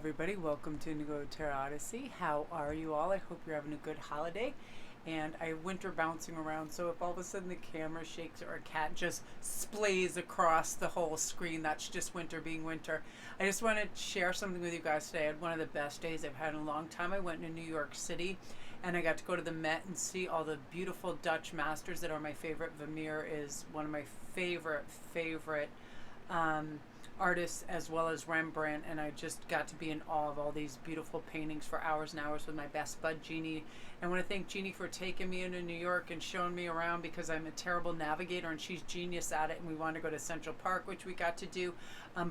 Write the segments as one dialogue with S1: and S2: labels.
S1: everybody, welcome to Indigo Tarot Odyssey. How are you all? I hope you're having a good holiday. And I have winter bouncing around, so if all of a sudden the camera shakes or a cat just splays across the whole screen, that's just winter being winter. I just want to share something with you guys today. I had one of the best days I've had in a long time. I went to New York City and I got to go to the Met and see all the beautiful Dutch masters that are my favorite. Vermeer is one of my favorite artists, as well as Rembrandt, and I just got to be in awe of all these beautiful paintings for hours and hours with my best bud Jeannie. I want to thank Jeannie for taking me into New York and showing me around, because I'm a terrible navigator and she's genius at it. And we wanted to go to Central Park, which we got to do,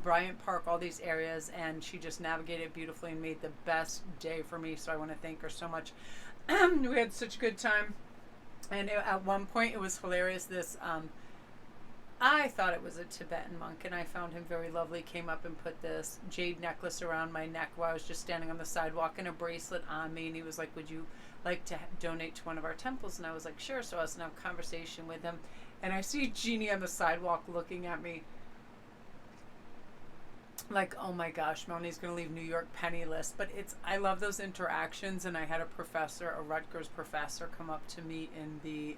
S1: Bryant Park, all these areas, and she just navigated beautifully and made the best day for me. So I want to thank her so much. We had such a good time, and at one point it was hilarious. I thought it was a Tibetan monk, and I found him very lovely. Came up and put this jade necklace around my neck while I was just standing on the sidewalk, and a bracelet on me, and he was like, would you like to donate to one of our temples? And I was like, sure. So I was in a conversation with him, and I see Jeannie on the sidewalk looking at me like, oh my gosh, Melanie's going to leave New York penniless. But I love those interactions, and I had a Rutgers professor, come up to me in the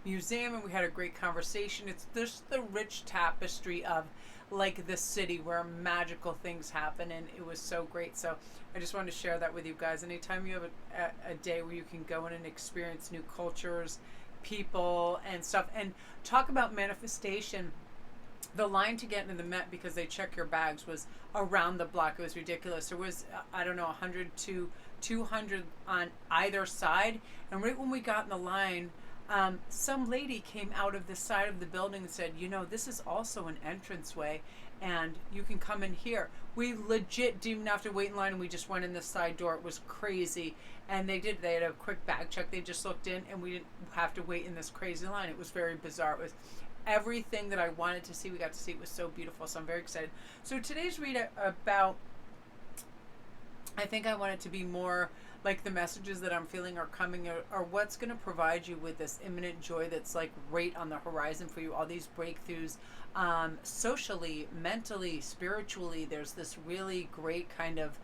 S1: museum, and we had a great conversation. It's just the rich tapestry of like the city where magical things happen, and it was so great. So I just wanted to share that with you guys. Anytime you have a day where you can go in and experience new cultures, people and stuff, and talk about manifestation. The line to get into the Met, because they check your bags, was around the block. It was ridiculous. There was, I don't know, 100 to 200 on either side. And right when we got in the line, some lady came out of the side of the building and said, you know, this is also an entranceway and you can come in here. We legit didn't even have to wait in line, and we just went in the side door. It was crazy. And they had a quick bag check. They just looked in, and we didn't have to wait in this crazy line. It was very bizarre. It was everything that I wanted to see. We got to see. It was so beautiful. So I'm very excited. So today's read about, I think I want it to be more like the messages that I'm feeling are coming, or what's going to provide you with this imminent joy that's like right on the horizon for you. All these breakthroughs, socially, mentally, spiritually. There's this really great kind of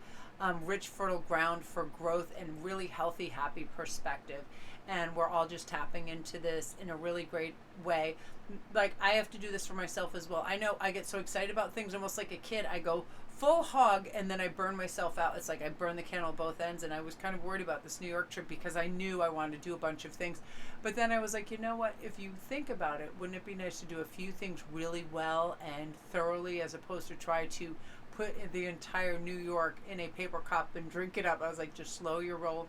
S1: rich, fertile ground for growth and really healthy, happy perspective. And we're all just tapping into this in a really great way. Like, I have to do this for myself as well. I know I get so excited about things, almost like a kid. I go full hog, and then I burn myself out. It's like I burn the candle at both ends. And I was kind of worried about this New York trip, because I knew I wanted to do a bunch of things. But then I was like, you know what? If you think about it, wouldn't it be nice to do a few things really well and thoroughly, as opposed to try to put the entire New York in a paper cup and drink it up? I was like, just slow your roll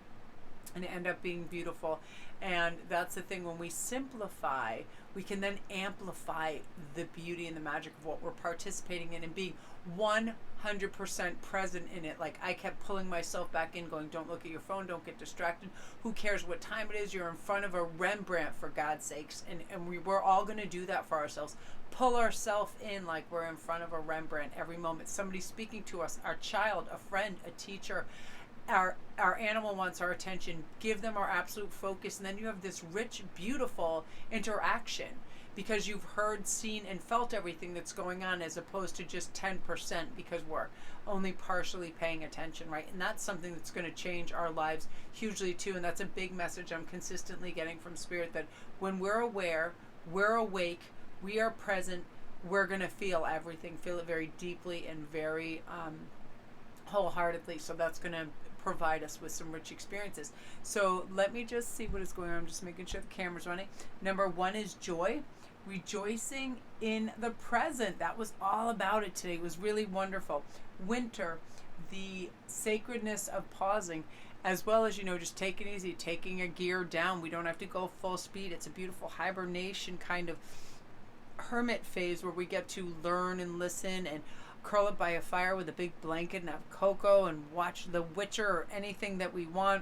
S1: and end up being beautiful. And that's the thing, when we simplify, we can then amplify the beauty and the magic of what we're participating in, and being 100% present in it. Like, I kept pulling myself back in, going, don't look at your phone, don't get distracted, who cares what time it is, you're in front of a Rembrandt, for God's sakes. And we're all going to do that for ourselves. Pull ourselves in like we're in front of a Rembrandt every moment. Somebody speaking to us, our child, a friend, a teacher, our animal wants our attention. Give them our absolute focus, and then you have this rich, beautiful interaction, because you've heard, seen, and felt everything that's going on, as opposed to just 10%, because we're only partially paying attention, right? And that's something that's going to change our lives hugely too. And that's a big message I'm consistently getting from Spirit, that when we're aware, we're awake, we are present, we're going to feel everything, feel it very deeply and very wholeheartedly. So that's going to provide us with some rich experiences. So let me just see what is going on. I'm just making sure the camera's running. Number 1 is joy, rejoicing in the present. That was all about it today. It was really wonderful. Winter, the sacredness of pausing, as well as, you know, just taking it easy, taking a gear down. We don't have to go full speed. It's a beautiful hibernation kind of hermit phase, where we get to learn and listen and curl up by a fire with a big blanket and have cocoa and watch The Witcher or anything that we want,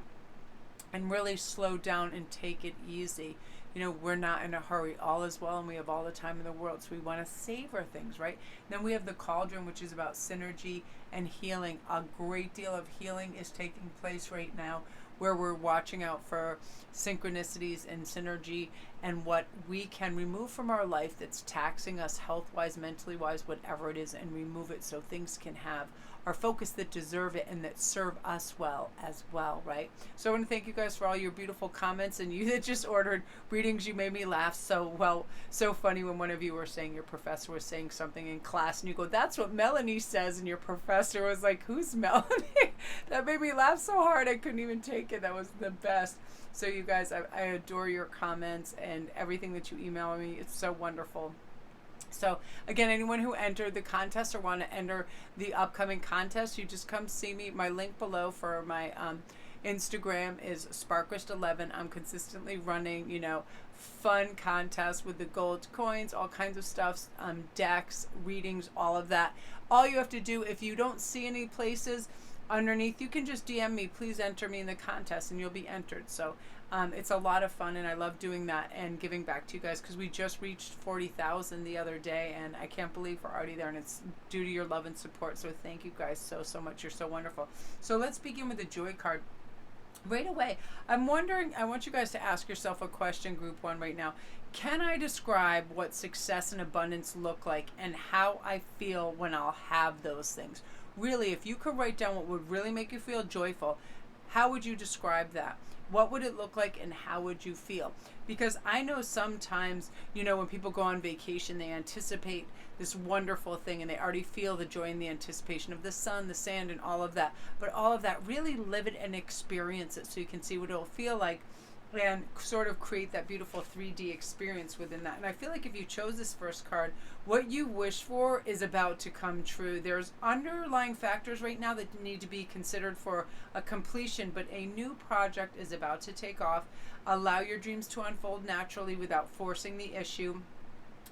S1: and really slow down and take it easy. You know, we're not in a hurry. All is well, and we have all the time in the world, so we want to savor things, right? Then we have the cauldron, which is about synergy and healing. A great deal of healing is taking place right now, where we're watching out for synchronicities and synergy and what we can remove from our life that's taxing us health-wise, mentally-wise, whatever it is, and remove it so things can have our focus that deserve it and that serve us well as well, right? So I want to thank you guys for all your beautiful comments, and you that just ordered readings. You made me laugh so well. So funny when one of you were saying your professor was saying something in class and you go, that's what Melanie says, and your professor was like, who's Melanie? That made me laugh so hard I couldn't even take it. That was the best. So you guys, I adore your comments and everything that you email me. It's so wonderful. So again, anyone who entered the contest or want to enter the upcoming contest, you just come see me. My link below for my Instagram is Sparkrist11. I'm consistently running, you know, fun contests with the gold coins, all kinds of stuff, decks, readings, all of that. All you have to do, if you don't see any places underneath, you can just DM me, please enter me in the contest, and you'll be entered. So it's a lot of fun, and I love doing that and giving back to you guys, because we just reached 40,000 the other day, and I can't believe we're already there, and it's due to your love and support. So thank you guys so much. You're so wonderful. So let's begin with the joy card. Right away, I'm wondering, I want you guys to ask yourself a question, group one, right now. Can I describe what success and abundance look like and how I feel when I'll have those things? Really, if you could write down what would really make you feel joyful, how would you describe that? What would it look like and how would you feel? Because I know sometimes, you know, when people go on vacation, they anticipate this wonderful thing and they already feel the joy and the anticipation of the sun, the sand, and all of that. But all of that, really live it and experience it so you can see what it'll feel like and sort of create that beautiful 3D experience within that. And I feel like if you chose this first card, what you wish for is about to come true. There's underlying factors right now that need to be considered for a completion, but a new project is about to take off. Allow your dreams to unfold naturally without forcing the issue.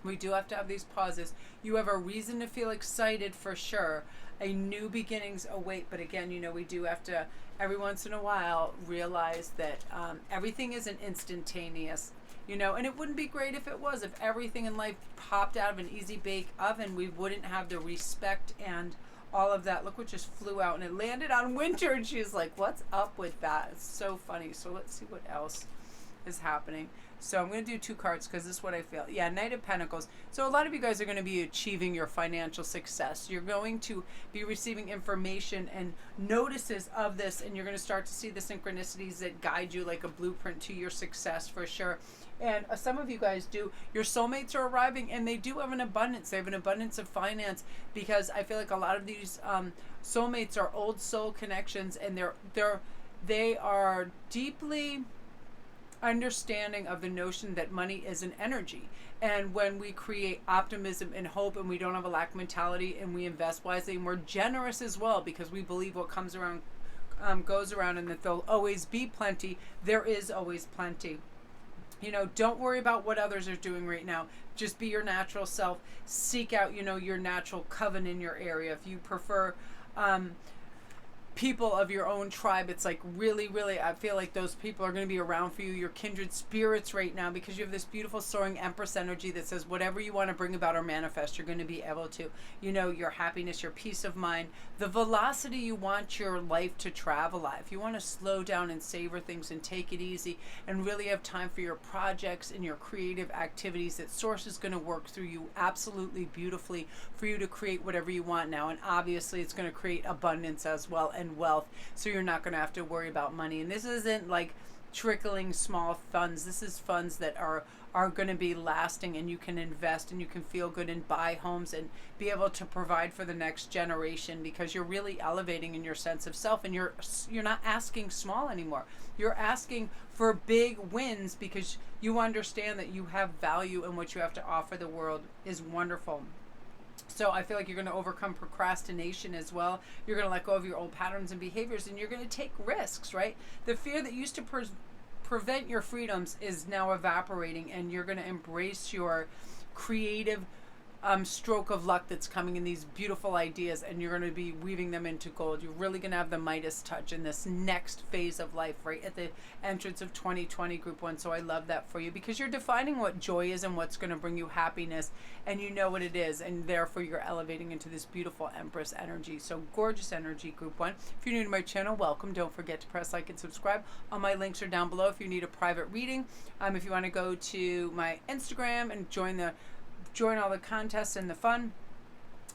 S1: We do have to have these pauses. You have a reason to feel excited for sure. A new beginnings await, but again, you know, we do have to every once in a while realize that everything isn't instantaneous, you know, and it wouldn't be great if it was. If everything in life popped out of an easy bake oven, we wouldn't have the respect and all of that. Look what just flew out and it landed on Winter, and she's like, what's up with that? It's so funny. So let's see what else is happening. So I'm going to do two cards because this is what I feel. Yeah, Knight of Pentacles. So a lot of you guys are going to be achieving your financial success. You're going to be receiving information and notices of this, and you're going to start to see the synchronicities that guide you like a blueprint to your success for sure. And some of you guys do. Your soulmates are arriving, and they do have an abundance. They have an abundance of finance, because I feel like a lot of these soulmates are old soul connections, and they are deeply understanding of the notion that money is an energy. And when we create optimism and hope, and we don't have a lack mentality, and we invest wisely, and we're generous as well, because we believe what comes around goes around, and that there'll always be plenty. There is always plenty. You know, don't worry about what others are doing right now. Just be your natural self. Seek out, you know, your natural coven in your area. If you prefer people of your own tribe, it's like really, I feel like those people are going to be around for you, your kindred spirits right now, because you have this beautiful soaring Empress energy that says whatever you want to bring about or manifest, you're going to be able to. You know, your happiness, your peace of mind, the velocity you want your life to travel at. If you want to slow down and savor things and take it easy and really have time for your projects and your creative activities, that Source is going to work through you absolutely beautifully for you to create whatever you want now. And obviously it's going to create abundance as well, and wealth, so you're not going to have to worry about money. And this isn't like trickling small funds. This is funds that are going to be lasting, and you can invest and you can feel good and buy homes and be able to provide for the next generation, because you're really elevating in your sense of self, and you're not asking small anymore. You're asking for big wins, because you understand that you have value, and what you have to offer the world is wonderful. So I feel like you're going to overcome procrastination as well. You're going to let go of your old patterns and behaviors, and you're going to take risks, right? The fear that used to prevent your freedoms is now evaporating, and you're going to embrace your creative stroke of luck that's coming in, these beautiful ideas, and you're going to be weaving them into gold. You're really going to have the Midas touch in this next phase of life, right at the entrance of 2020 group 1. So I love that for you, because you're defining what joy is and what's going to bring you happiness, and you know what it is, and therefore you're elevating into this beautiful Empress energy. So gorgeous energy, group 1. If you're new to my channel, welcome. Don't forget to press like and subscribe. All my links are down below if you need a private reading. If you want to go to my Instagram and join all the contests and the fun,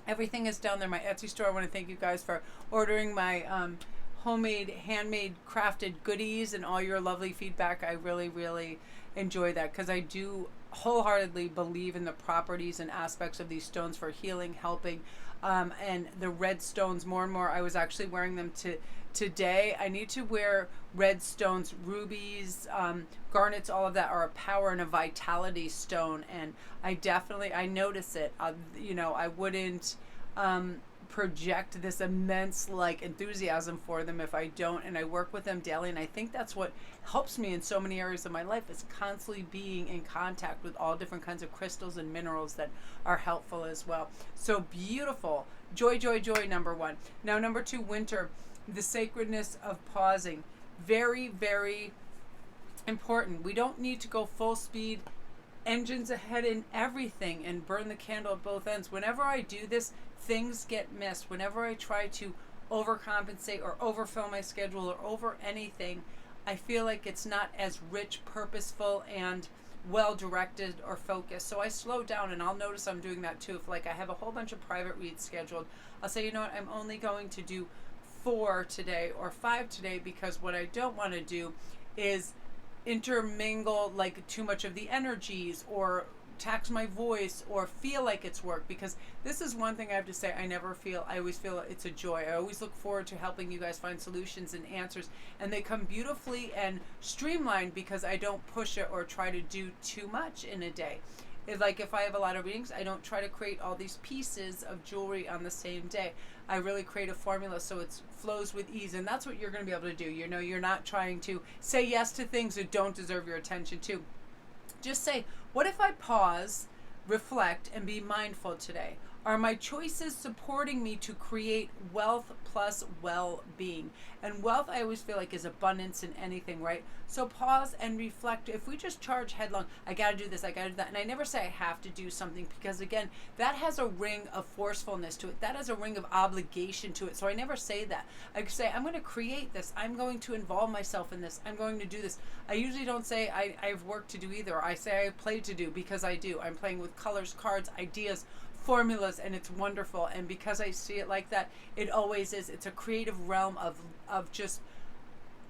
S1: everything is down there. My Etsy store. I want to thank you guys for ordering my homemade, handmade, crafted goodies and all your lovely feedback. I really, really enjoy that, because I do wholeheartedly believe in the properties and aspects of these stones for healing, helping, and the red stones more and more. I was actually wearing them today. I need to wear red stones, rubies, garnets, all of that are a power and a vitality stone, and I notice it. I wouldn't project this immense enthusiasm for them if I don't, and I work with them daily, and I think that's what helps me in so many areas of my life, is constantly being in contact with all different kinds of crystals and minerals that are helpful as well. So beautiful. Joy, joy, joy, number 1. Now number 2, winter. The sacredness of pausing. Very, very important. We don't need to go full speed, engines ahead in everything, and burn the candle at both ends. Whenever I do this, things get missed. Whenever I try to overcompensate or overfill my schedule or over anything, I feel like it's not as rich, purposeful, and well directed or focused. So I slow down, and I'll notice I'm doing that too. If I have a whole bunch of private reads scheduled, I'll say, you know what, I'm only going to do 4 today or 5 today, because what I don't want to do is intermingle too much of the energies or tax my voice or feel like it's work, because this is one thing I have to say, I always feel it's a joy. I always look forward to helping you guys find solutions and answers, and they come beautifully and streamlined because I don't push it or try to do too much in a day. If I have a lot of readings, I don't try to create all these pieces of jewelry on the same day. I really create a formula so it flows with ease, and that's what you're going to be able to do. You're not trying to say yes to things that don't deserve your attention too. Just say, what if I pause, reflect, and be mindful today? Are my choices supporting me to create wealth plus well-being? And wealth, I always feel like, is abundance in anything, right? So pause and reflect. If we just charge headlong, I got to do this, I got to do that. And I never say I have to do something, because again, that has a ring of forcefulness to it. That has a ring of obligation to it. So I never say that. I say, I'm going to create this. I'm going to involve myself in this. I'm going to do this. I usually don't say I have work to do either. I say I have play to do, because I do. I'm playing with colors, cards, ideas, formulas, and it's wonderful. And because I see it like that, it always is. It's a creative realm of just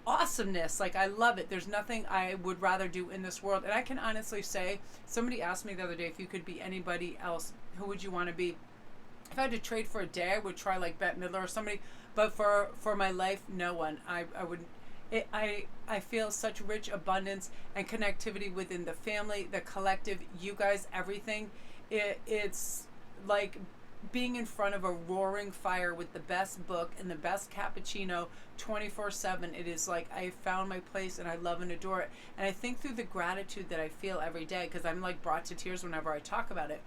S1: awesomeness. I love it. There's nothing I would rather do in this world. And I can honestly say, somebody asked me the other day, if you could be anybody else, who would you want to be? If I had to trade for a day, I would try Bette Midler or somebody, but for my life, no one. I wouldn't. I feel such rich abundance and connectivity within the family, the collective, you guys, everything. It's like being in front of a roaring fire with the best book and the best cappuccino 24/7. It is I found my place, and I love and adore it. And I think through the gratitude that I feel every day, because I'm brought to tears whenever I talk about it.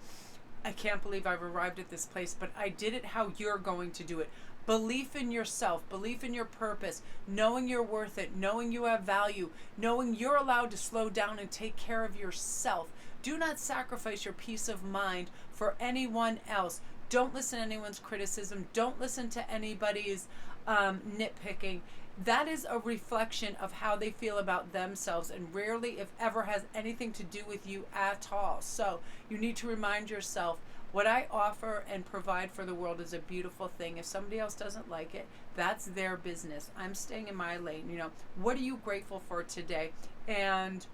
S1: I can't believe I've arrived at this place, but I did it how you're going to do it. Belief in yourself, belief in your purpose, knowing you're worth it, knowing you have value, knowing you're allowed to slow down and take care of yourself. Do not sacrifice your peace of mind for anyone else. Don't listen to anyone's criticism. Don't listen to anybody's nitpicking. That is a reflection of how they feel about themselves, and rarely, if ever, has anything to do with you at all. So you need to remind yourself, what I offer and provide for the world is a beautiful thing. If somebody else doesn't like it, that's their business. I'm staying in my lane. What are you grateful for today? And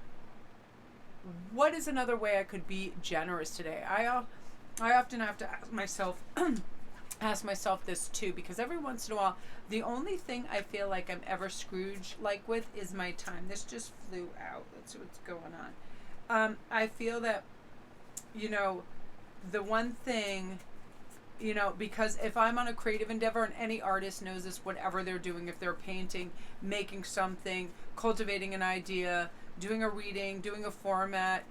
S1: what is another way I could be generous today? I often have to ask myself this too, because every once in a while, the only thing I feel like I'm ever Scrooge with is my time. This just flew out. Let's see what's going on. I feel that, the one thing, because if I'm on a creative endeavor, and any artist knows this, whatever they're doing, if they're painting, making something, cultivating an idea, doing a reading, doing a format,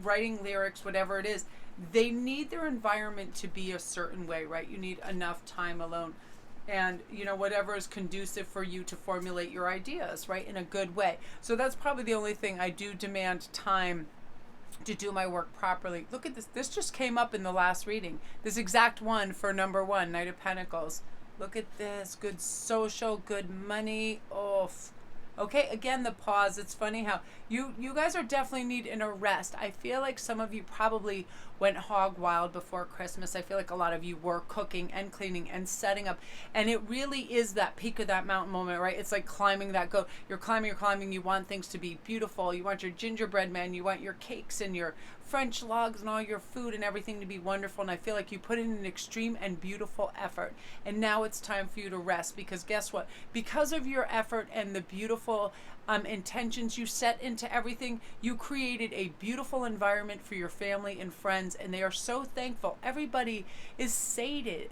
S1: writing lyrics, whatever it is, they need their environment to be a certain way, right? You need enough time alone. And, you know, whatever is conducive for you to formulate your ideas, right, in a good way. So that's probably the only thing. I do demand time to do my work properly. Look at this. This just came up in the last reading. This exact one for number 1, Knight of Pentacles. Look at this. Good social, good money. Oh, okay, again, the pause. It's funny how you guys are definitely needing a rest. I feel like some of you probably went hog wild before Christmas. I feel like a lot of you were cooking and cleaning and setting up. And it really is that peak of that mountain moment, right? It's like climbing that goat. You're climbing. You want things to be beautiful. You want your gingerbread man. You want your cakes and your French logs and all your food and everything to be wonderful. And I feel like you put in an extreme and beautiful effort. And now it's time for you to rest, because guess what? Because of your effort and the beautiful intentions you set into everything, you created a beautiful environment for your family and friends, and they are so thankful. Everybody is satiated,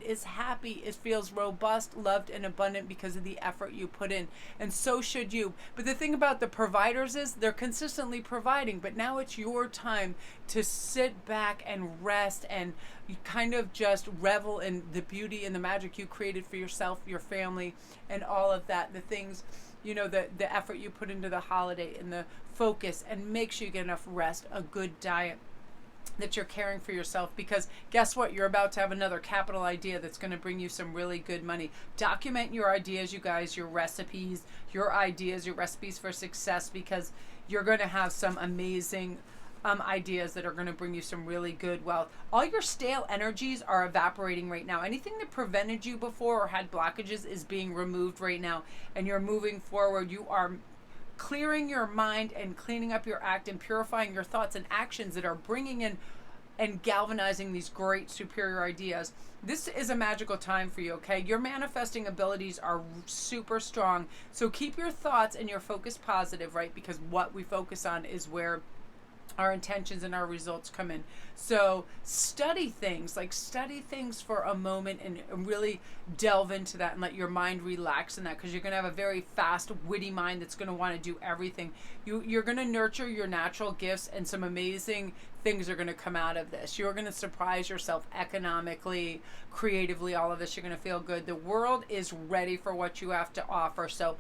S1: is happy, it feels robust, loved, and abundant because of the effort you put in, and so should you. But the thing about the providers is they're consistently providing, but now it's your time to sit back and rest, and you kind of just revel in the beauty and the magic you created for yourself, your family, and all of that, the things, you know, the effort you put into the holiday and the focus, and make sure you get enough rest, a good diet, that you're caring for yourself, because guess what? You're about to have another capital idea that's going to bring you some really good money. Document your ideas, you guys, your recipes, your ideas, your recipes for success, because you're going to have some amazing ideas that are going to bring you some really good wealth. All your stale energies are evaporating right now. Anything that prevented you before or had blockages is being removed right now, and you're moving forward. You are clearing your mind and cleaning up your act and purifying your thoughts and actions that are bringing in and galvanizing these great superior ideas. This is a magical time for you, okay? Your manifesting abilities are super strong. So keep your thoughts and your focus positive, right? Because what we focus on is where our intentions and our results come in. So study things for a moment and really delve into that and let your mind relax in that, because you're going to have a very fast, witty mind that's going to want to do everything. You're going to nurture your natural gifts, and some amazing things are going to come out of this. You're going to surprise yourself economically, creatively, all of this. You're going to feel good. The world is ready for what you have to offer. So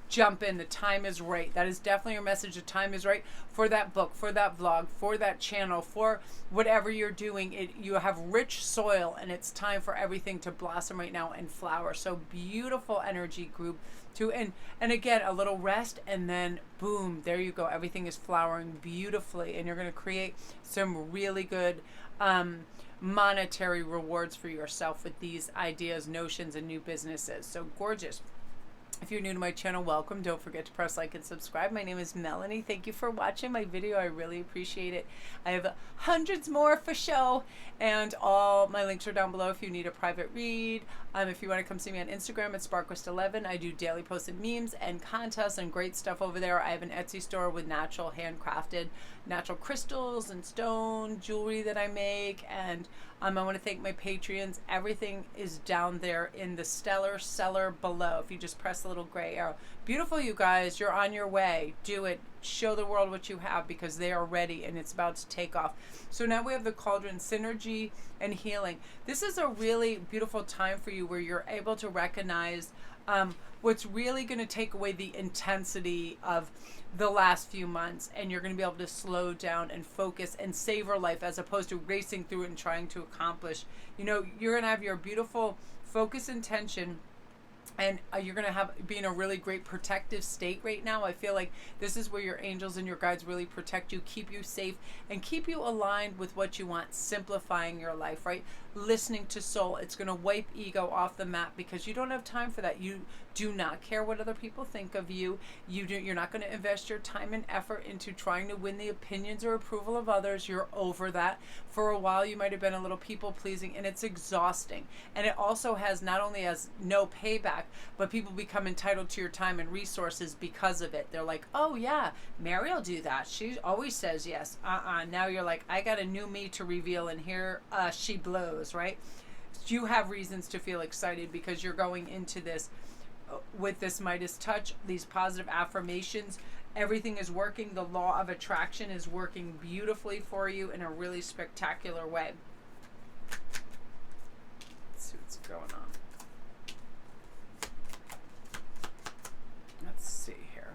S1: jump in. The time is right. That is definitely your message. The time is right for that book, for that vlog, for that channel, for whatever you're doing. You have rich soil, and it's time for everything to blossom right now and flower. So beautiful energy, group. And again, a little rest, and then boom, there you go. Everything is flowering beautifully, and you're going to create some really good monetary rewards for yourself with these ideas, notions, and new businesses. So gorgeous. If you're new to my channel, welcome. Don't forget to press like and subscribe. My name is Melanie. Thank you for watching my video. I really appreciate it. I have hundreds more for show, and all my links are down below if you need a private read. If you want to come see me on Instagram at SparkWest11, I do daily posted memes and contests and great stuff over there. I have an Etsy store with natural, handcrafted, natural crystals and stone jewelry that I make, and I want to thank my Patreons. Everything is down there in the stellar cellar below. If you just press the little gray arrow. Beautiful, you guys. You're on your way. Do it. Show the world what you have, because they are ready and it's about to take off. So now we have the cauldron, synergy and healing. This is a really beautiful time for you where you're able to recognize what's really going to take away the intensity of the last few months, and you're going to be able to slow down and focus and savor life, as opposed to racing through it and trying to accomplish. You know, you're going to have your beautiful focus intention, and you're going to be in a really great protective state right now. I feel like this is where your angels and your guides really protect you, keep you safe, and keep you aligned with what you want, simplifying your life, right? Listening to soul. It's going to wipe ego off the map, because you don't have time for that. You do not care what other people think of you. You're not going to invest your time and effort into trying to win the opinions or approval of others. You're over that. For a while, you might have been a little people pleasing, and it's exhausting. And it also has not only has no payback, but people become entitled to your time and resources because of it. They're like, oh yeah, Mary will do that. She always says yes. Now you're like, I got a new me to reveal, and here she blows, right? You have reasons to feel excited, because you're going into this with this Midas touch, these positive affirmations. Everything is working. The law of attraction is working beautifully for you in a really spectacular way. Let's see what's going on. Let's see here.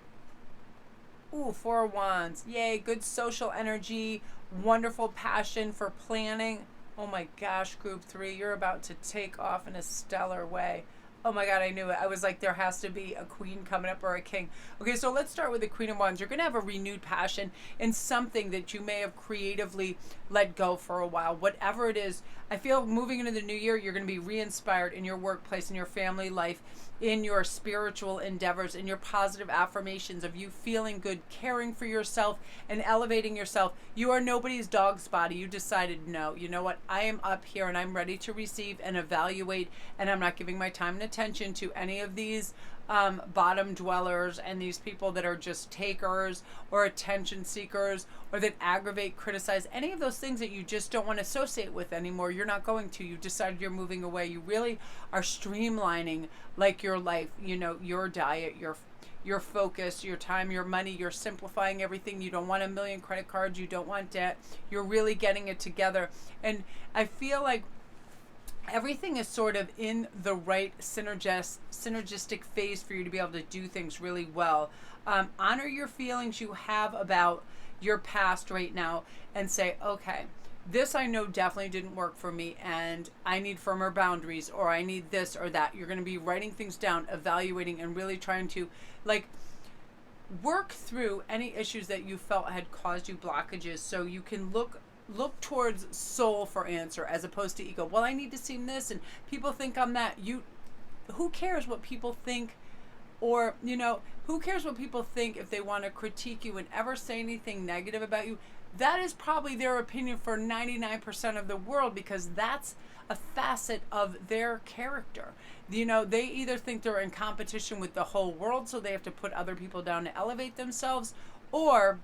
S1: Ooh, 4 of Wands. Yay, good social energy, wonderful passion for planning. Oh my gosh, group 3, you're about to take off in a stellar way. Oh my God, I knew it. I was like, there has to be a queen coming up or a king. Okay, so let's start with the Queen of Wands. You're going to have a renewed passion in something that you may have creatively let go for a while. Whatever it is, I feel moving into the new year, you're going to be re-inspired in your workplace, in your family life, in your spiritual endeavors, in your positive affirmations of you feeling good, caring for yourself, and elevating yourself. You are nobody's dog's body. You decided, no, you know what? I am up here and I'm ready to receive and evaluate, and I'm not giving my time and attention to any of these bottom dwellers and these people that are just takers or attention seekers or that aggravate, criticize, any of those things that you just don't want to associate with anymore. You're not going to. You decided you're moving away. You really are streamlining like your life, you know, your diet, your focus, your time, your money. You're simplifying everything. You don't want a million credit cards. You don't want debt. You're really getting it together. And I feel like everything is sort of in the right synergistic phase for you to be able to do things really well. Honor your feelings you have about your past right now and say, okay, this I know definitely didn't work for me and I need firmer boundaries, or I need this or that. You're going to be writing things down, evaluating, and really trying to like work through any issues that you felt had caused you blockages, so you can look towards soul for answer as opposed to ego. Well, I need to seem this and people think I'm that. Who cares what people think? Or, you know, who cares what people think if they want to critique you and ever say anything negative about you? That is probably their opinion for 99% of the world, because that's a facet of their character. You know, they either think they're in competition with the whole world, so they have to put other people down to elevate themselves, or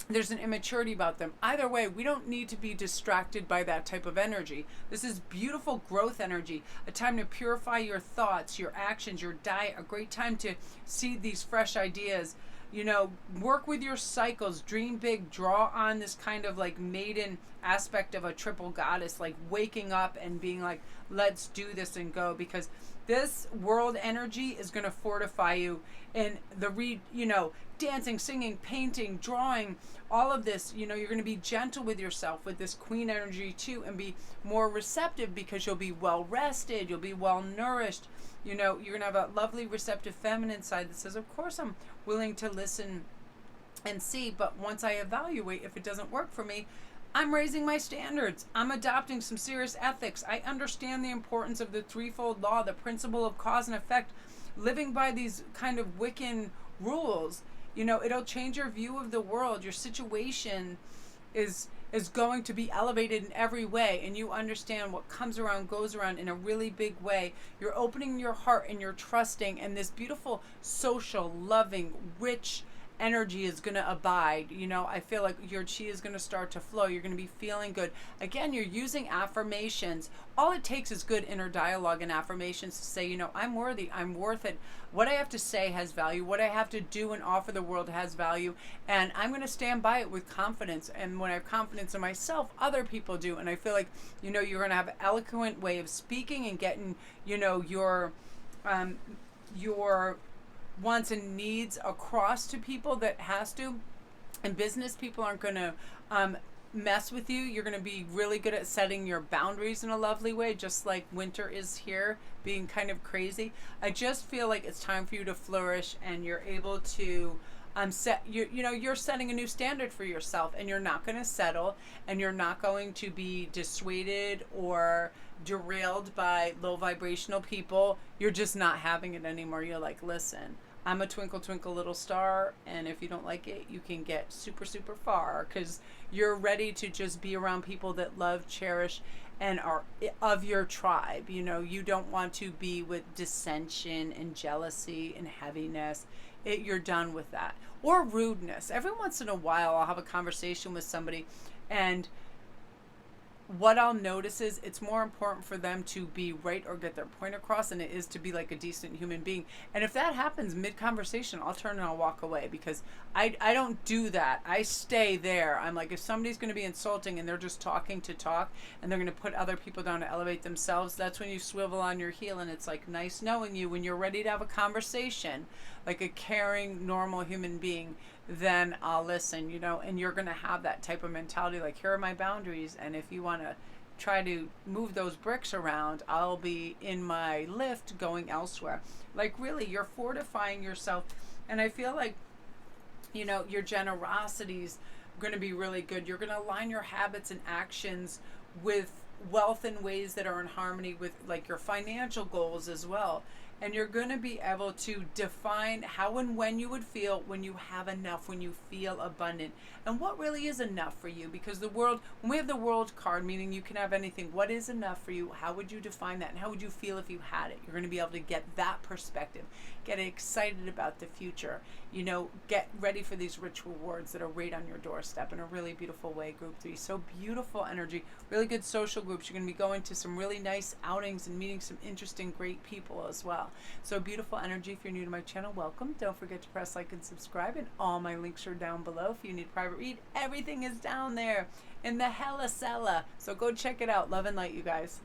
S1: there's an immaturity about them. Either way, we don't need to be distracted by that type of energy. This is beautiful growth energy, a time to purify your thoughts, your actions, your diet, a great time to see these fresh ideas. You know, work with your cycles, dream big, draw on this kind of like maiden aspect of a triple goddess, like waking up and being like, let's do this and go, because this world energy is going to fortify you in the dancing, singing, painting, drawing, all of this. You know, you're going to be gentle with yourself with this queen energy too, and be more receptive because you'll be well rested, you'll be well nourished. You know, you're going to have a lovely receptive feminine side that says, of course I'm willing to listen and see, but once I evaluate, if it doesn't work for me, I'm raising my standards. I'm adopting some serious ethics. I understand the importance of the threefold law, the principle of cause and effect, living by these kind of Wiccan rules. You know, it'll change your view of the world. Your situation is going to be elevated in every way, and you understand what comes around goes around in a really big way. You're opening your heart and you're trusting, and this beautiful, social, loving, rich energy is going to abide. You know, I feel like your chi is going to start to flow. You're going to be feeling good. Again, you're using affirmations. All it takes is good inner dialogue and affirmations to say, you know, I'm worthy, I'm worth it. What I have to say has value. What I have to do and offer the world has value. And I'm going to stand by it with confidence. And when I have confidence in myself, other people do. And I feel like, you know, you're going to have an eloquent way of speaking and getting, you know, your wants and needs across to people that has to. And business people aren't going to mess with you. You're going to be really good at setting your boundaries in a lovely way, just like winter is here being kind of crazy. I just feel like it's time for you to flourish, and you're able to you're setting a new standard for yourself, and you're not going to settle, and you're not going to be dissuaded or derailed by low vibrational people. You're just not having it anymore. You're like, listen, I'm a twinkle, twinkle, little star, and if you don't like it, you can get super, super far, because you're ready to just be around people that love, cherish, and are of your tribe. You know, you don't want to be with dissension and jealousy and heaviness. You're done with that. Or rudeness. Every once in a while, I'll have a conversation with somebody, and what I'll notice is it's more important for them to be right or get their point across than it is to be like a decent human being. And if that happens mid conversation, I'll turn and I'll walk away, because I don't do that. I stay there. I'm like, if somebody's going to be insulting and they're just talking to talk and they're going to put other people down to elevate themselves, that's when you swivel on your heel and it's like, nice knowing you. When you're ready to have a conversation, like a caring, normal human being, then I'll listen, and you're going to have that type of mentality, like, here are my boundaries, and if you want to try to move those bricks around, I'll be in my lift going elsewhere. Like, really, you're fortifying yourself, and I feel like, your generosity's going to be really good. You're going to align your habits and actions with wealth in ways that are in harmony with, like, your financial goals as well. And you're going to be able to define how and when you would feel when you have enough, when you feel abundant, and what really is enough for you. Because the world, when we have the world card, meaning you can have anything, what is enough for you? How would you define that? And how would you feel if you had it? You're going to be able to get that perspective, get excited about the future, get ready for these rich rewards that are right on your doorstep in a really beautiful way. Group 3, so beautiful energy, really good social groups. You're going to be going to some really nice outings and meeting some interesting, great people as well. So beautiful energy. If you're new to my channel, welcome. Don't forget to press like and subscribe, and all my links are down below. If you need a private read, everything is down there in the hella cella. So go check it out. Love and light, you guys.